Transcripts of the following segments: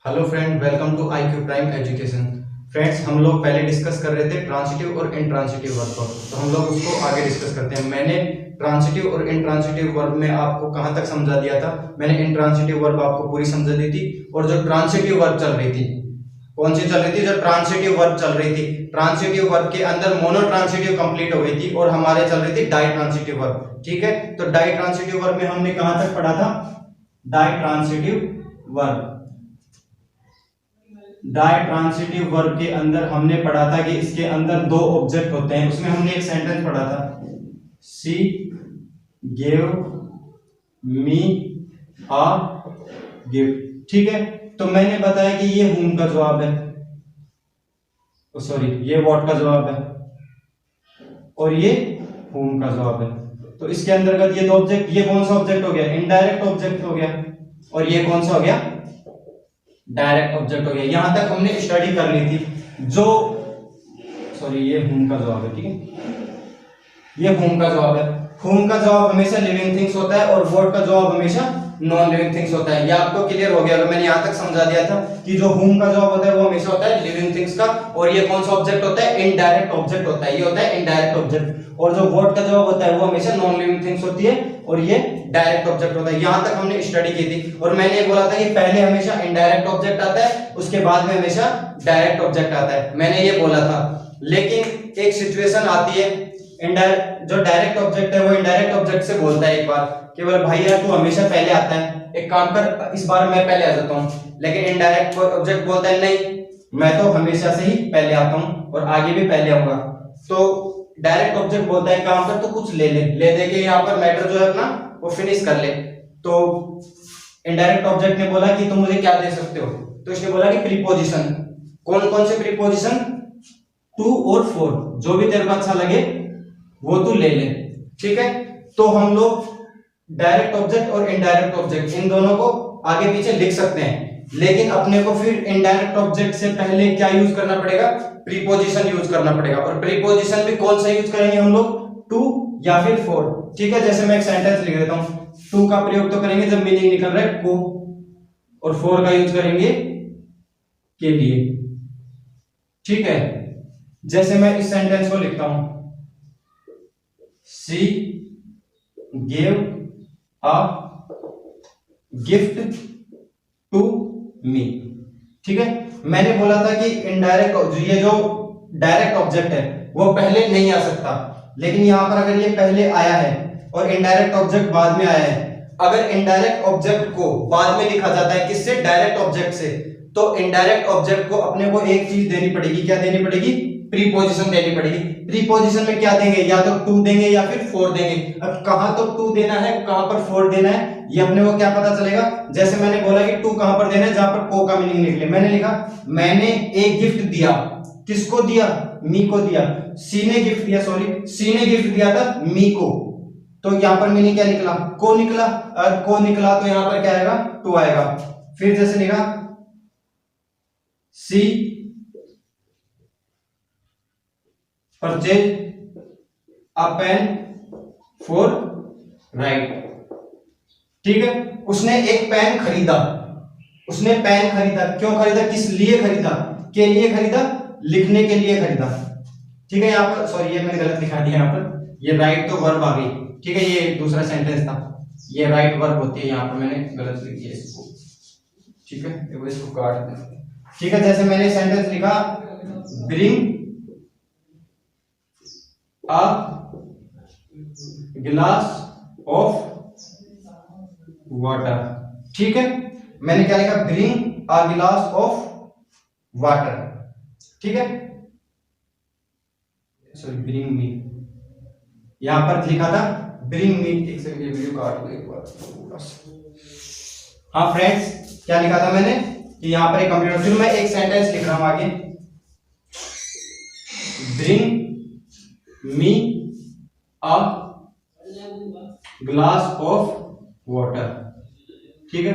Hello friend, welcome to IQ prime education. Friends, हम लोग पहले डिस्कस कर रहे थे ट्रांसिटिव और इंट्रांसिटिव वर्ब को, तो हम लोग उसको आगे डिस्कस करते हैं। मैंने ट्रांसिटिव और इंट्रांसिटिव वर्ब में आपको कहां तक समझा दिया था? मैंने इंट्रांसिटिव वर्ब आपको पूरी समझा दी थी, और जो ट्रांसिटिव वर्ब चल रही थी, कौन सी चल रही थी? जो ट्रांसिटिव वर्ब चल रही थी, ट्रांसिटिव वर्ब के अंदर मोनो ट्रांसिटिव कंप्लीट हो गई थी और हमारे चल रही थी डाई ट्रांसिटिव वर्ब। ठीक है, तो डाई ट्रांसिटिव वर्ब में हमने कहां तक पढ़ा था? Ditransitive verb. Ditransitive verb के अंदर हमने पढ़ा था कि इसके अंदर दो ऑब्जेक्ट होते हैं। उसमें हमने एक सेंटेंस पढ़ा था, she gave me a gift. ठीक है, तो मैंने बताया कि ये whom का जवाब है, सॉरी ये what का जवाब है, और ये whom का जवाब है। तो इसके अंतर्गत ये दो ऑब्जेक्ट, ये कौन सा ऑब्जेक्ट हो गया? इनडायरेक्ट ऑब्जेक्ट हो गया, और ये कौन सा हो गया? डायरेक्ट ऑब्जेक्ट हो गया। यहां तक हमने स्टडी कर ली थी। जो सॉरी ये whom का जवाब है। ठीक है, ये whom का जवाब है। whom का जवाब हमेशा लिविंग थिंग्स होता है और what का जवाब हमेशा नॉन लिविंग थिंग्स होता है। ये आपको क्लियर हो गया? अगर मैंने यहां तक समझा दिया था कि जो whom का जवाब होता है वो हमेशा होता है लिविंग थिंग्स का, और ये कौन सा ऑब्जेक्ट होता है? इनडायरेक्ट ऑब्जेक्ट होता है। ये होता है इनडायरेक्ट ऑब्जेक्ट। और जो what का जवाब होता है वो हमेशा नॉन लिविंग थिंग्स होती है, और ये डायरेक्ट ऑब्जेक्ट होता है। यहां तक हमने स्टडी की थी, और मैंने ये बोला था कि पहले हमेशा इनडायरेक्ट ऑब्जेक्ट आता है, उसके बाद में हमेशा डायरेक्ट ऑब्जेक्ट आता है। मैंने ये बोला था। लेकिन एक सिचुएशन आती है, जो डायरेक्ट ऑब्जेक्ट है वो इनडायरेक्ट ऑब्जेक्ट से बोलता है एक बार कि बोले भाई यार तू हमेशा पहले आता है, एक काम कर इस बार मैं पहले आ जाता हूं। लेकिन इनडायरेक्ट ऑब्जेक्ट बोलता है नहीं, मैं तो हमेशा से ही पहले आता हूं और आगे भी पहले आऊंगा। तो डायरेक्ट ऑब्जेक्ट बोलता है काम कर, तो कुछ ले दे के यहाँ पर मैटर जो है अपना वो फिनिश कर ले। तो इनडायरेक्ट ऑब्जेक्ट ने बोला कि तुम मुझे क्या दे सकते हो? तो इसने बोला कि प्रीपोजिशन। कौन कौन से प्रीपोजिशन? टू और फोर, जो भी तेरे को अच्छा लगे वो तू ले ले। ठीक है, तो हम लोग डायरेक्ट ऑब्जेक्ट और इनडायरेक्ट ऑब्जेक्ट इन दोनों को आगे पीछे लिख सकते हैं, लेकिन अपने को फिर इनडायरेक्ट ऑब्जेक्ट से पहले क्या यूज करना पड़ेगा? प्रीपोजिशन यूज करना पड़ेगा। और प्रीपोजिशन भी कौन सा यूज करेंगे हम लोग? टू या फिर फोर। ठीक है, जैसे मैं एक सेंटेंस लिख देता हूं। टू का प्रयोग तो करेंगे जब मीनिंग निकल रहा है को, और फोर का यूज करेंगे के लिए। ठीक है, जैसे मैं इस सेंटेंस को लिखता हूं, she gave a gift to me. ठीक है, मैंने बोला था कि इनडायरेक्ट, ये जो डायरेक्ट ऑब्जेक्ट है वो पहले नहीं आ सकता, लेकिन यहां पर अगर ये पहले आया है और इनडायरेक्ट ऑब्जेक्ट बाद में आया है, अगर इनडायरेक्ट ऑब्जेक्ट को बाद में लिखा जाता है किससे? डायरेक्ट ऑब्जेक्ट से, तो इनडायरेक्ट ऑब्जेक्ट को अपने को एक चीज देनी पड़ेगी। क्या देनी पड़ेगी? प्रीपोजिशन देनी पड़ेगी। प्रीपोजिशन में क्या देंगे? या तो टू देंगे या फिर फोर देंगे। अब कहां तो टू देना है, कहां पर फोर देना है, ये अपने को क्या पता चलेगा? जैसे मैंने बोला कि टू कहां पर देना है, जहां पर को का मीनिंग निकले। मैंने लिखा मैंने एक गिफ्ट दिया। किसको दिया? मी को दिया। सी ने गिफ्ट दिया, सॉरी सी ने गिफ्ट दिया था मी को, तो यहां पर मीनिंग क्या निकला? को निकला। और को निकला तो यहां पर क्या आएगा? टू आएगा। फिर जैसे लिखा she purchase a pen for write. ठीक है, उसने एक पेन खरीदा। उसने पेन खरीदा, क्यों खरीदा? किस लिए खरीदा? के लिए खरीदा, लिखने के लिए खरीदा। ठीक है, यहाँ पर सॉरी ये मैंने गलत लिखा दिया, यहाँ पर ये राइट तो वर्ब आ गई। ठीक है, ये दूसरा सेंटेंस था, ये राइट वर्ब होती है, यहाँ पर मैंने गलत लिख दिया इसको। ठीक है, इसको काट दें। ठीक है, जैसे मैंने सेंटेंस लिखा ब्रिंग अ गिलास ऑफ वाटर। ठीक है, मैंने क्या लिखा? ब्रिंग अ गिलास ऑफ वाटर। ठीक है, सॉरी ब्रिंग मी, यहां पर लिखा था ब्रिंग मी। एक सेकंड, वीडियो काट दो एक बार। हाँ फ्रेंड्स, क्या लिखा था मैंने कि यहां पर एक कंप्यूटर, फिर मैं एक सेंटेंस लिख रहा हूं आगे, bring me a glass of water. ठीक है,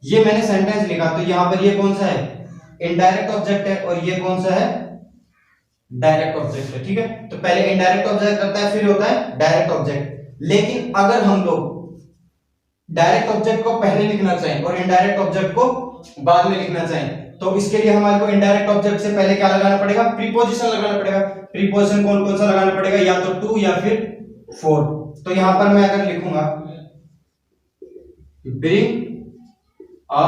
ये मैंने सेंटेंस लिखा, तो यहां पर ये कौन सा है? इनडायरेक्ट ऑब्जेक्ट है, और ये कौन सा है? डायरेक्ट ऑब्जेक्ट है। ठीक है, तो पहले इनडायरेक्ट ऑब्जेक्ट करता है, फिर होता है डायरेक्ट ऑब्जेक्ट। लेकिन अगर हम लोग डायरेक्ट ऑब्जेक्ट को पहले लिखना चाहें और इनडायरेक्ट ऑब्जेक्ट को बाद में लिखना चाहें, तो इसके लिए हमारे को इनडायरेक्ट ऑब्जेक्ट से पहले क्या लगाना पड़ेगा, प्रीपोजिशन लगाना पड़ेगा। प्रीपोजिशन कौन कौन सा लगाना पड़ेगा, या तो टू या फिर फोर। तो यहां पर मैं अगर लिखूंगा bring a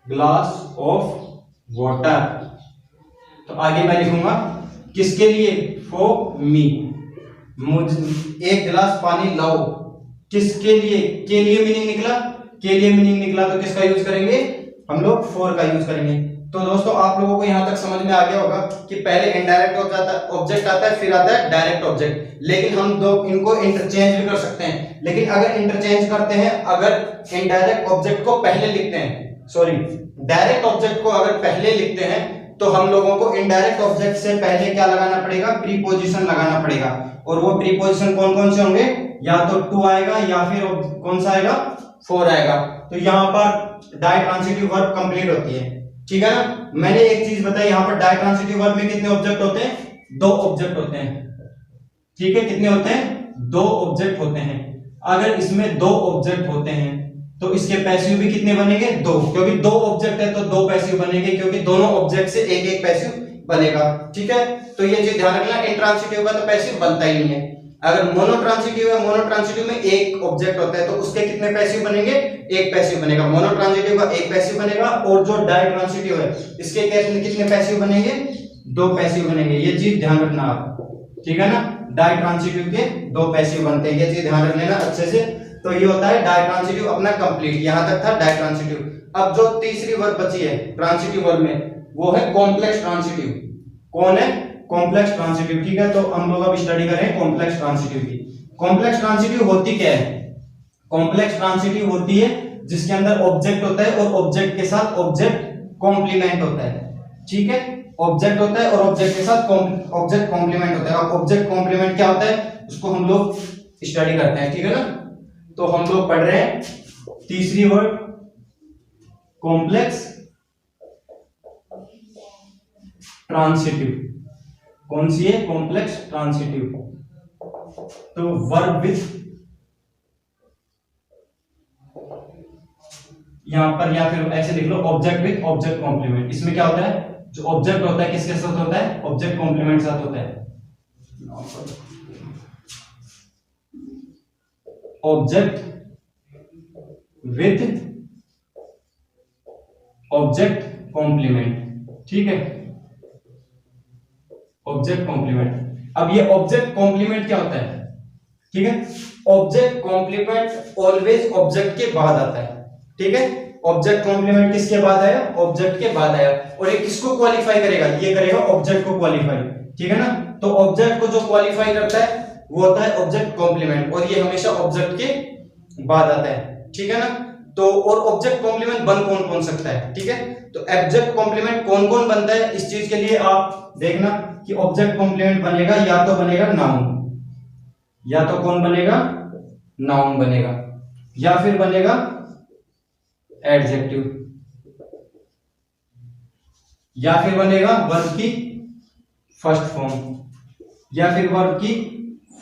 glass of water, तो आगे मैं लिखूंगा किसके लिए, फॉर मी, मुझे एक गिलास पानी लाओ, किसके लिए, के लिए मीनिंग निकला, के लिए मीनिंग निकला तो किसका यूज करेंगे, हम लोग फॉर का यूज करेंगे। तो दोस्तों आप लोगों को यहां तक समझ में आ गया होगा कि पहले इनडायरेक्ट ऑब्जेक्ट आता है, फिर आता है डायरेक्ट ऑब्जेक्ट, लेकिन हम दो इनको इंटरचेंज भी कर सकते हैं। लेकिन अगर इंटरचेंज करते हैं, अगर इनडायरेक्ट ऑब्जेक्ट को पहले लिखते हैं, सॉरी डायरेक्ट ऑब्जेक्ट को अगर पहले लिखते हैं, तो हम लोगों को इनडायरेक्ट ऑब्जेक्ट से पहले क्या लगाना पड़ेगा, प्रीपोजिशन लगाना पड़ेगा। और वो प्रीपोजिशन कौन कौन से होंगे, या तो टू आएगा या फिर कौन सा आएगा, फोर आएगा। तो यहाँ पर डायट्रांसिटिव वर्ब कंप्लीट होती है, ठीक है ना। मैंने एक चीज बताई, यहाँ पर डायट्रांसिटिव वर्ब में कितने ऑब्जेक्ट होते हैं, दो ऑब्जेक्ट होते हैं, ठीक है। कितने होते हैं, दो ऑब्जेक्ट होते हैं। अगर इसमें दो ऑब्जेक्ट होते हैं तो इसके पैसिव भी कितने बनेंगे, दो, क्योंकि दो ऑब्जेक्ट है तो दो पैसिव बनेंगे, क्योंकि दोनों ऑब्जेक्ट से एक एक पैसिव बनेगा, ठीक है। तो ये चीज ध्यान रखना, इंट्रांसिटिव का तो पैसिव बनता ही नहीं है। अगर मोनोट्रांसिटिव है, मोनोट्रांसिटिव में एक ऑब्जेक्ट होता है तो उसके कितने पैसिव बनेंगे, एक पैसिव बनेगा। मोनोट्रांसिटिव का एक पैसिव बनेगा, और जो डायट्रांसिटिव है इसके कितने पैसिव बनेंगे, दो पैसिव बनेंगे। ये चीज ध्यान रखना आप, ठीक है ना। डायट्रांसिटिव के दो पैसिव बनते हैं, ये चीज ध्यान रख लेना अच्छे से। तो ये होता है डायट्रांसिटिव अपना कंप्लीट, यहां तक था डायट्रांसिटिव। अब जो तीसरी वर्ब बची है ट्रांसिटिव वर्ब में, वो है कॉम्प्लेक्स ट्रांसिटिव। कौन है, कॉम्प्लेक्स ट्रांसिटिव, ठीक है। तो हम लोग अब स्टडी करें कॉम्प्लेक्स ट्रांसिटिव की। कॉम्प्लेक्स ट्रांसिटिव होती क्या है, कॉम्प्लेक्स ट्रांसिटिव होती है जिसके अंदर ऑब्जेक्ट होता है और ऑब्जेक्ट के साथ ऑब्जेक्ट कॉम्प्लीमेंट होता है, ठीक है। ऑब्जेक्ट होता है और ऑब्जेक्ट के साथ ऑब्जेक्ट कॉम्प्लीमेंट होता है। और ऑब्जेक्ट कॉम्प्लीमेंट क्या होता है, उसको हम लोग स्टडी करते हैं, ठीक है ना। तो हम लोग पढ़ रहे हैं तीसरी वर्ड कॉम्प्लेक्स ट्रांसिटिव। कौन सी है, कॉम्प्लेक्स ट्रांसिटिव। तो वर्ब विथ, यहां पर या फिर ऐसे लिख लो ऑब्जेक्ट विथ ऑब्जेक्ट कॉम्प्लीमेंट। इसमें क्या होता है, जो ऑब्जेक्ट होता है किसके साथ होता है, ऑब्जेक्ट कॉम्प्लीमेंट साथ होता है। ऑब्जेक्ट विथ ऑब्जेक्ट कॉम्प्लीमेंट, ठीक है, ऑब्जेक्ट कॉम्प्लीमेंट। अब ये ऑब्जेक्ट कॉम्प्लीमेंट क्या होता है, ठीक है। ऑब्जेक्ट कॉम्प्लीमेंट ऑलवेज ऑब्जेक्ट के बाद आता है, ठीक है। ऑब्जेक्ट कॉम्प्लीमेंट किसके बाद आया, ऑब्जेक्ट के बाद आया। और ये किसको क्वालिफाई करेगा, ये करेगा ऑब्जेक्ट को क्वालिफाई, ठीक है ना। तो ऑब्जेक्ट को जो क्वालिफाई करता है वो होता है ऑब्जेक्ट कॉम्प्लीमेंट, और ये हमेशा ऑब्जेक्ट के बाद आता है, ठीक है ना। तो और ऑब्जेक्ट कॉम्प्लीमेंट बन कौन कौन सकता है, ठीक है। तो ऑब्जेक्ट कॉम्प्लीमेंट कौन कौन बनता है, इस चीज के लिए आप देखना कि ऑब्जेक्ट कॉम्प्लीमेंट बनेगा, या तो बनेगा नाउन, या तो कौन बनेगा, नाउन बनेगा, या फिर बनेगा एडजेक्टिव, या फिर बनेगा वर्ब की फर्स्ट फॉर्म, या फिर वर्ब की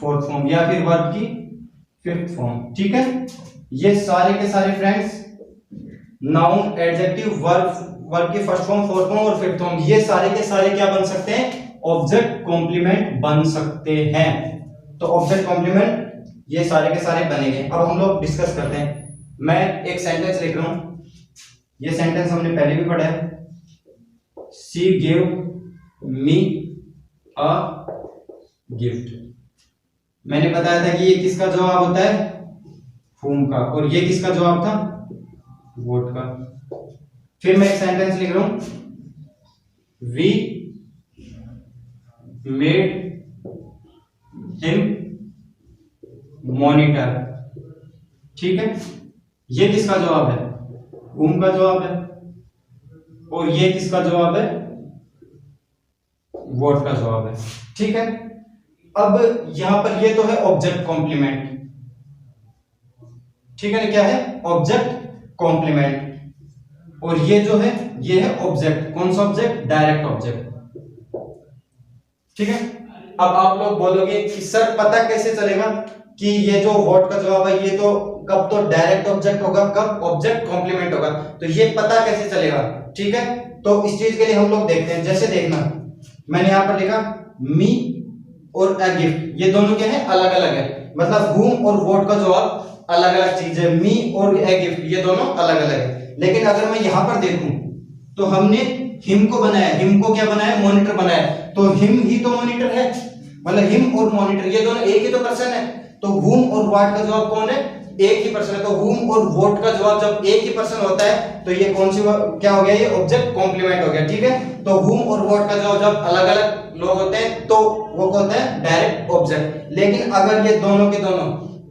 फोर्थ फॉर्म, या फिर वर्ब की फिफ्थ फॉर्म, ठीक है। ये सारे के सारे फ्रेंड्स नाउन, एडजेक्टिव, वर्ब की फर्स्ट फॉर्म, फोर्थ फॉर्म और फिफ्थ फॉर्म, ये सारे के सारे क्या बन सकते हैं, ऑब्जेक्ट कॉम्प्लीमेंट बन सकते हैं। तो ऑब्जेक्ट कॉम्प्लीमेंट ये सारे के सारे बनेंगे। अब हम लोग डिस्कस करते हैं। मैं एक सेंटेंस लिख रहा हूं, ये सेंटेंस हमने पहले भी पढ़ा है। She give me a gift. मैंने बताया था कि ये किसका जवाब होता है, whom का, और ये किसका जवाब था, what का। फिर मैं एक सेंटेंस लिख रहा हूं, we made him monitor, ठीक है। ये किसका जवाब है, whom का जवाब है, और ये किसका जवाब है, what का जवाब है, ठीक है। अब यहां पर ये तो है ऑब्जेक्ट कॉम्प्लीमेंट, ठीक है ना, क्या है, ऑब्जेक्ट कॉम्प्लीमेंट। और ये जो है ये है ऑब्जेक्ट, कौन सा ऑब्जेक्ट, डायरेक्ट ऑब्जेक्ट, ठीक है। अब आप लोग बोलोगे कि सर पता कैसे चलेगा कि ये जो व्हाट का जवाब है ये तो कब तो डायरेक्ट ऑब्जेक्ट होगा, कब ऑब्जेक्ट कॉम्प्लीमेंट होगा, तो ये पता कैसे चलेगा? ठीक है, तो इस चीज के लिए हम लोग देखते हैं। जैसे देखना, मैंने यहां पर लिखा मी और अ गिफ्ट, ये दोनों क्या है? अलग अलग है, मतलब whom और what का जवाब अलग अलग चीज है। मी और अ गिफ्ट ये दोनों अलग अलग है। लेकिन अगर मैं यहां पर देखूं तो हमने हिम को बनाया, हिम को क्या बनाया? मॉनिटर बनाया, तो हिम ही तो मॉनिटर है, मतलब हिम और मॉनिटर ये दोनों एक ही तो पर्सन है। तो whom और what का जवाब कौन है? एक ही पर्सन है। तो whom और what का जवाब जब एक ही पर्सन होता है तो ये कौन सी क्या हो गया? ये ऑब्जेक्ट कॉम्प्लीमेंट हो गया। ठीक है, तो whom और what का जवाब जब अलग अलग लोग होते हैं तो वो होता है डायरेक्ट ऑब्जेक्ट। लेकिन अगर ये दोनों के दोनों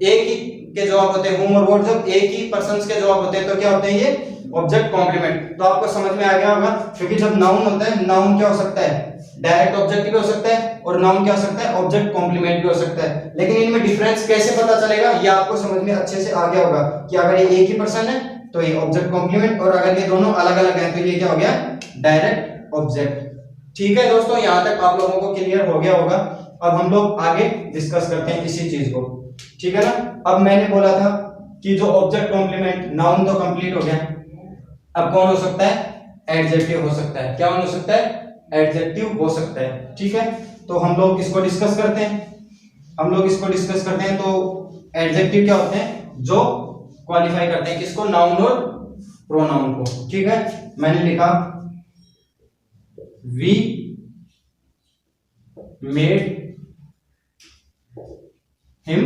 एक ही के जवाब होते हैं, whom और what जब एक ही पर्सन के जवाब होते हैं तो क्या होते हैं? ये ऑब्जेक्ट कॉम्प्लीमेंट। तो आपको समझ में आ गया होगा, क्योंकि जब नाउन होता है, नाउन क्या हो सकता है? डायरेक्ट ऑब्जेक्ट भी हो सकता है और नाउन क्या हो सकता है? ऑब्जेक्ट कॉम्प्लीमेंट भी हो सकता है। लेकिन इनमें डिफरेंस कैसे पता चलेगा ये आपको समझ में अच्छे से आ गया होगा कि अगर ये एक ही पर्सन है तो ये ऑब्जेक्ट कॉम्प्लीमेंट, और अगर ये दोनों अलग अलग हैं तो ये क्या हो गया? Direct object. ठीक है दोस्तों, यहां तक आप लोगों को क्लियर हो गया होगा। अब हम लोग आगे डिस्कस करते हैं इसी चीज को। ठीक है ना, अब मैंने बोला था कि जो ऑब्जेक्ट कॉम्प्लीमेंट, नाउन तो कंप्लीट हो गया, अब कौन हो सकता है? एडजेक्टिव हो सकता है। क्या हो सकता है? एडजेक्टिव हो सकता है। ठीक है, तो हम लोग इसको डिस्कस करते हैं। तो एडजेक्टिव क्या होते हैं? जो क्वालिफाई करते हैं किसको? नाउन और प्रोनाउन को। ठीक है, मैंने लिखा वी मेड हिम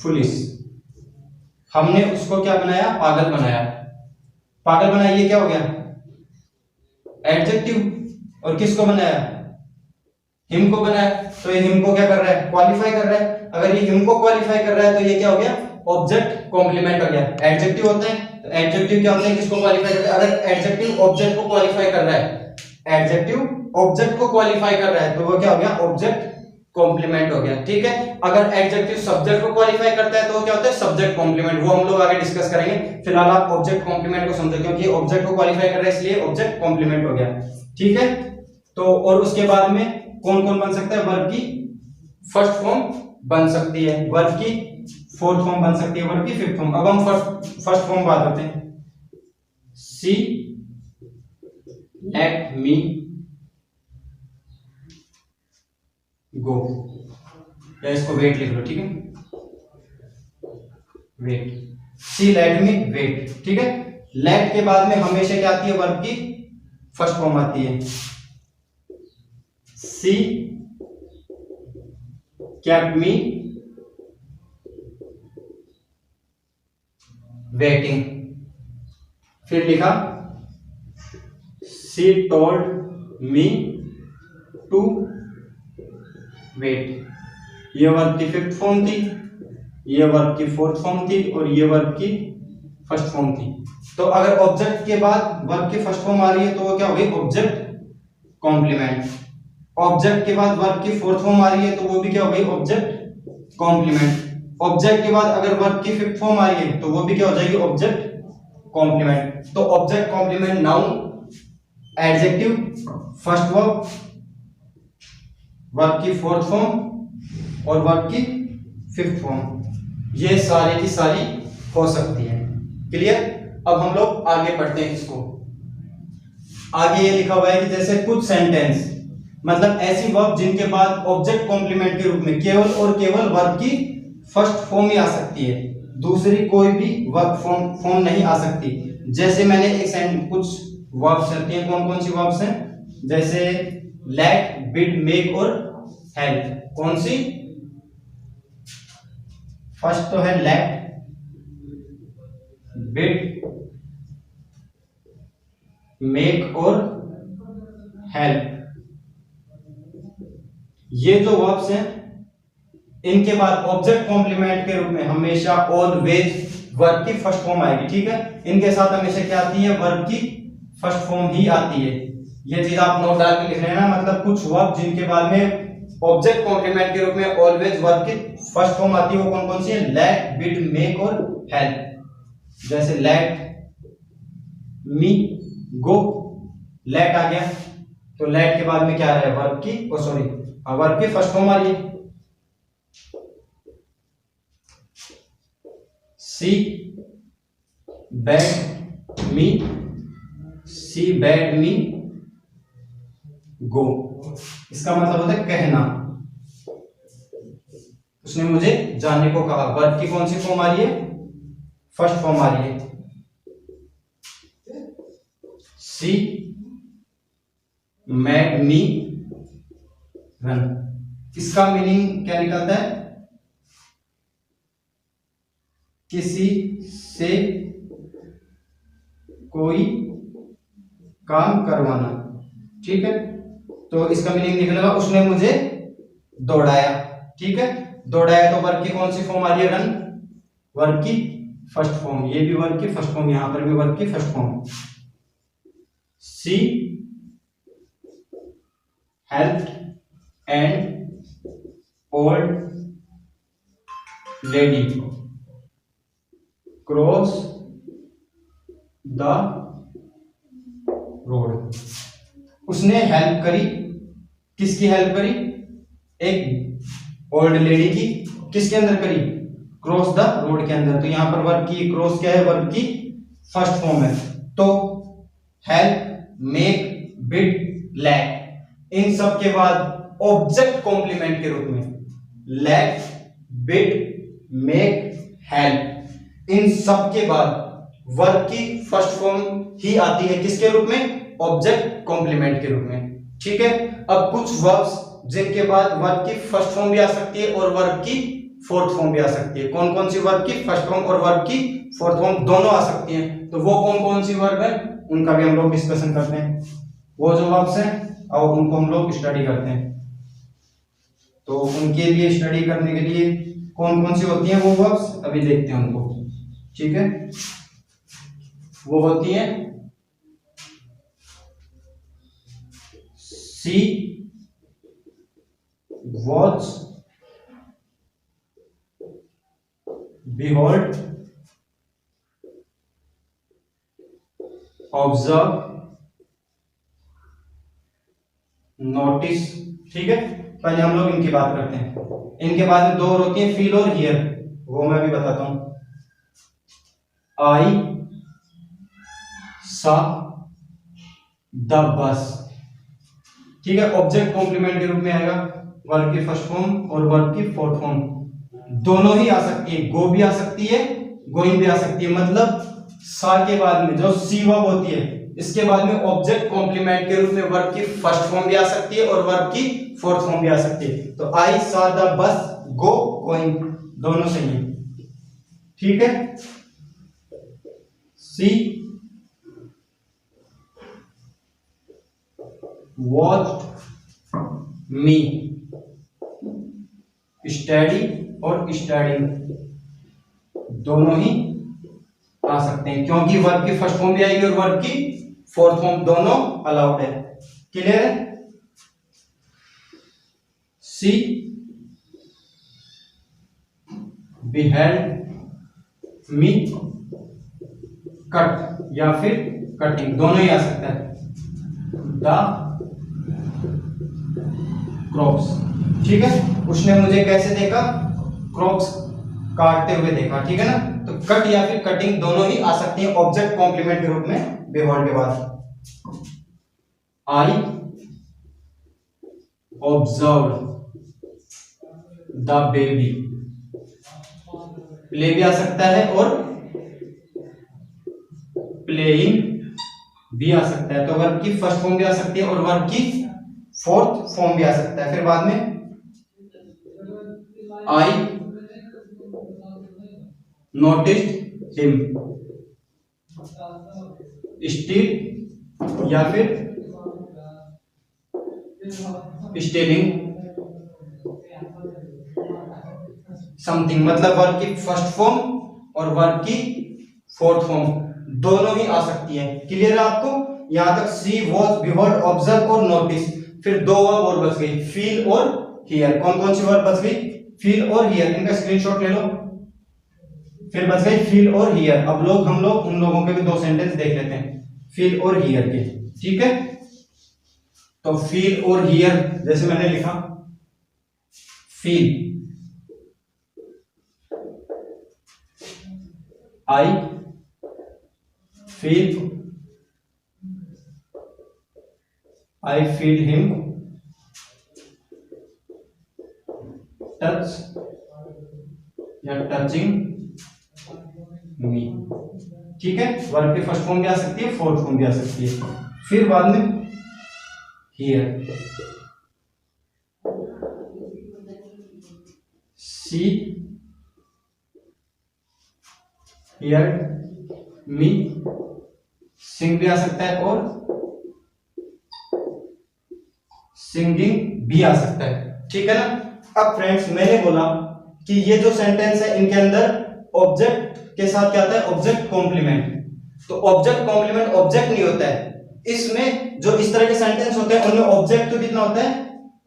फुलिश, हमने उसको क्या बनाया? पागल बनाया। पागल बनाया, ये क्या हो गया? एडजेक्टिव। और किसको बनाया? हिम को बनाया। तो ये हिम को क्या कर रहा है? क्वालिफाई कर रहा है। अगर ये हिम को क्वालिफाई कर रहा है तो ये क्या हो गया? ऑब्जेक्ट कॉम्प्लीमेंट हो गया। एडजेक्टिव होते हैं तो एडजेक्टिव क्या होते हैं? किसको क्वालिफाई करते हैं? अगर एडजेक्टिव ऑब्जेक्ट को क्वालिफाई कर रहा है, एडजेक्टिव ऑब्जेक्ट को क्वालिफाई कर रहा है तो वो क्या हो गया? ऑब्जेक्ट कॉम्प्लीमेंट हो गया। ठीक है, अगर एडजेक्टिव सब्जेक्ट को क्वालिफाई करता है तो वो क्या होता है? Subject complement. वो हम लोग आगे डिस्कस करेंगे, फिलहाल आप ऑब्जेक्ट कॉम्प्लीमेंट को समझो, क्योंकि ऑब्जेक्ट को क्वालिफाई कर रहा है इसलिए ऑब्जेक्ट कॉम्प्लीमेंट हो गया। ठीक है, तो और उसके बाद में कौन कौन बन सकता है? वर्ब की फर्स्ट फॉर्म बन सकती है, वर्ब की फोर्थ फॉर्म बन सकती है, वर्ब की फिफ्थ फॉर्म। अब हम फर्स्ट फॉर्म बात करते हैं। सी लेट मी गो, या इसको वेट लिख लो। ठीक है, वेट, सी लेट मी वेट। ठीक है, लेट के बाद में हमेशा क्या आती है? वर्ब की फर्स्ट फॉर्म आती है। सी kept me waiting, फिर लिखा she told me to wait। ये वर्ब की फिफ्थ फॉर्म थी, ये वर्ब की फोर्थ फॉर्म थी और ये वर्ब की फर्स्ट फॉर्म थी। तो अगर ऑब्जेक्ट के बाद वर्ब की फर्स्ट फॉर्म आ रही है तो वो क्या हो गई? Object complement. ऑब्जेक्ट के बाद वर्ब की फोर्थ फॉर्म आ रही है तो वो भी क्या हो गई? Object complement. ऑब्जेक्ट के बाद अगर वर्ब की फिफ्थ फॉर्म आ रही है तो वो भी क्या हो जाएगी? Object complement. तो object complement noun, adjective, first verb, verb की फोर्थ फॉर्म और वर्ब की फिफ्थ फॉर्म, ये सारी की सारी हो सकती है। क्लियर? अब हम लोग आगे पढ़ते हैं इसको। आगे ये लिखा हुआ है कि जैसे कुछ सेंटेंस, मतलब ऐसी वर्ब जिनके बाद ऑब्जेक्ट कॉम्प्लीमेंट के रूप में केवल और केवल वर्ब की फर्स्ट फॉर्म ही आ सकती है, दूसरी कोई भी वर्ब फॉर्म नहीं आ सकती। जैसे मैंने एक कुछ वर्ब्स रहती हैं, कौन कौन सी वर्ब्स हैं? जैसे लेट, बिड, मेक और हेल्प। कौन सी? फर्स्ट तो है लेट, बिड, मेक और हेल्प। ये जो वर्ब्स हैं इनके बाद ऑब्जेक्ट कॉम्प्लीमेंट के रूप में हमेशा ऑलवेज वर्ब की फर्स्ट फॉर्म आएगी। ठीक है, इनके साथ हमेशा क्या आती है? वर्ब की फर्स्ट फॉर्म ही आती है। ये चीज आप नोट डाल के लिख रहे हैं ना, मतलब कुछ वर्ब जिनके बाद में ऑब्जेक्ट कॉम्प्लीमेंट के रूप में ऑलवेज वर्ब की फर्स्ट फॉर्म आती है, वो कौन कौन सी है? लेट, बिड, मेक और हेल्प। जैसे लेट मी गो, लेट आ गया तो लेट के बाद में क्या आ रहा है? वर्ब की, सॉरी, वर्ब की फर्स्ट फॉर्म आ रही है। सी बैड मी, सी बैड मी गो। इसका मतलब होता है कहना, उसने मुझे जाने को कहा। वर्ब की कौन सी फॉर्म आ रही है? फर्स्ट फॉर्म आ रही है। सी मेड मी रन। इसका मीनिंग क्या निकलता है? किसी से कोई काम करवाना। ठीक है, तो इसका मीनिंग निकलेगा उसने मुझे दौड़ाया। ठीक है, दौड़ाया तो वर्ब की कौन सी फॉर्म आ रही है? रन। वर्ब की फर्स्ट फॉर्म, ये भी वर्ब की फर्स्ट फॉर्म, यहां पर भी वर्ब की first form. She helped and old lady cross the road. उसने हेल्प करी, किसकी हेल्प करी? एक ओल्ड लेडी की। किसके अंदर करी? क्रॉस द रोड के अंदर। तो यहां पर वर्ब की क्रॉस क्या है? वर्ब की फर्स्ट फॉर्म है। तो हेल्प, मेक, बिड, लैक, इन सब के बाद ऑब्जेक्ट कॉम्प्लीमेंट के रूप में लैक, बिड, मेक, हेल्प, इन सब के बाद वर्ब की फर्स्ट फॉर्म ही आती है किसके रूप में? ऑब्जेक्ट कॉम्प्लीमेंट के रूप में। ठीक है, अब कुछ वर्ब्स जिनके बाद वर्ब की फर्स्ट फॉर्म भी आ सकती है और वर्ब की फोर्थ फॉर्म भी आ सकती है। कौन कौन सी वर्ब की फर्स्ट फॉर्म और वर्ब की फोर्थ फॉर्म दोनों आ सकती हैं? तो वो कौन कौन सी वर्ब है उनका भी हम लोग डिस्कशन करते हैं। वो जो वर्ब्स हैं और उनको हम लोग स्टडी करते हैं। तो उनके लिए स्टडी करने के लिए कौन कौन सी होती हैं वो वर्ब्स, अभी देखते हैं उनको। ठीक है, वो होती हैं सी वॉच, behold, ऑब्जर्व, नोटिस। ठीक है, पहले हम लोग इनकी बात करते हैं। इनके बाद में दो और होती है फील और हियर, वो मैं भी बताता हूं। आई सा द बस। ठीक है, ऑब्जेक्ट कॉम्प्लीमेंट के रूप में आएगा। वर्ब की फर्स्ट फॉर्म और वर्ब की फोर्थ फॉर्म दोनों ही आ सकती है। गो भी आ सकती है, गोइंग भी आ सकती है। मतलब सा के बाद में जो सी वर्ब होती है, इसके बाद में ऑब्जेक्ट कॉम्प्लीमेंट के रूप में वर्ब की फर्स्ट फॉर्म भी आ सकती है और वर्ब की फोर्थ फॉर्म भी आ सकती है। तो आई सा द बस, गो, गोइंग दोनों सही है। ठीक है, सी वॉच्ड मी, स्टडी और स्टडिंग दोनों ही आ सकते हैं क्योंकि वर्ब की फर्स्ट फॉर्म भी आएगी और वर्ब की फोर्थ फॉर्म दोनों अलाउड है। क्लियर है? सी बिहेल्ड मी कट या फिर कटिंग दोनों ही आ सकता है। The crops. ठीक है, उसने मुझे कैसे देखा? क्रॉप्स काटते हुए देखा। ठीक है ना, तो कट या फिर कटिंग दोनों ही आ सकती है ऑब्जेक्ट कॉम्प्लीमेंट के रूप में बिहेल्ड के बाद। I observe the baby, play भी आ सकता है और प्लेइंग भी आ सकता है। तो वर्ब की फर्स्ट फॉर्म भी आ सकती है और वर्ब की फोर्थ फॉर्म भी आ सकता है। फिर बाद में आई नोटिस्ड हिम, स्टील या फिर स्टीलिंग समथिंग। मतलब वर्ब की फर्स्ट फॉर्म और वर्ब की फोर्थ फॉर्म दोनों ही आ सकती है। क्लियर है आपको? यहां तक सी वॉच बिहेल्ड ऑब्जर्व और नोटिस। फिर दो वर्ब और बच गई, फील और हियर। कौन कौन सी वर्ब बच गई? फील और हियर। इनका स्क्रीनशॉट ले लो। फिर बच गई फील और हियर। अब हम लोग उन लोगों के भी दो सेंटेंस देख लेते हैं फील और हियर के। ठीक है, तो फील और हियर जैसे मैंने लिखा, feel I feel him touch या टचिंग मी। ठीक है, वर्ब की फर्स्ट फॉर्म भी आ सकती है, फोर्थ फॉर्म भी आ सकती है। फिर बाद में हियर, सी हियर मी, सिंग भी आ सकता है और सिंगिंग भी आ सकता है। ठीक है ना। अब फ्रेंड्स मैंने बोला कि ये जो सेंटेंस है इनके अंदर ऑब्जेक्ट के साथ क्या आता है, ऑब्जेक्ट कॉम्प्लीमेंट। तो ऑब्जेक्ट कॉम्प्लीमेंट ऑब्जेक्ट नहीं होता है इसमें। जो इस तरह के सेंटेंस होते हैं उनमें ऑब्जेक्ट तो कितना होता है,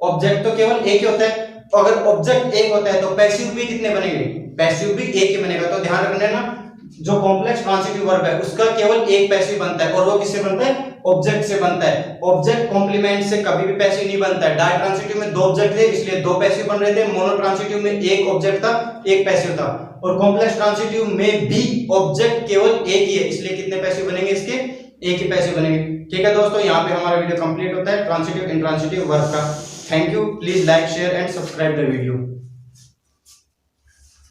ऑब्जेक्ट तो केवल एक ही होता है। तो अगर ऑब्जेक्ट एक होता है तो पैसिव भी कितने बनेंगे, पैसिव भी एक ही बनेगा। तो ध्यान रखना है ना, जो कॉम्प्लेक्स ट्रांसिटिव वर्ब है उसका केवल एक पैसिव बनता है और वो किससे बनता है, ऑब्जेक्ट से बनता है। ऑब्जेक्ट कॉम्प्लीमेंट से कभी भी पैसिव नहीं बनता है। डाई ट्रांसिटिव में दो ऑब्जेक्ट थे इसलिए दो पैसिव बन रहे थे, मोनो ट्रांसिटिव में एक ऑब्जेक्ट था एक पैसिव था, और कॉम्प्लेक्स ट्रांसिटिव में भी ऑब्जेक्ट केवल एक ही है इसलिए कितने पैसिव बनेंगे, इसके एक ही पैसिव बनेंगे। ठीक है दोस्तों, यहाँ पे हमारा वीडियो कंप्लीट होता है ट्रांसिटिव इंट्रांसिटिव वर्ब का। Thank you, please like share and subscribe the video.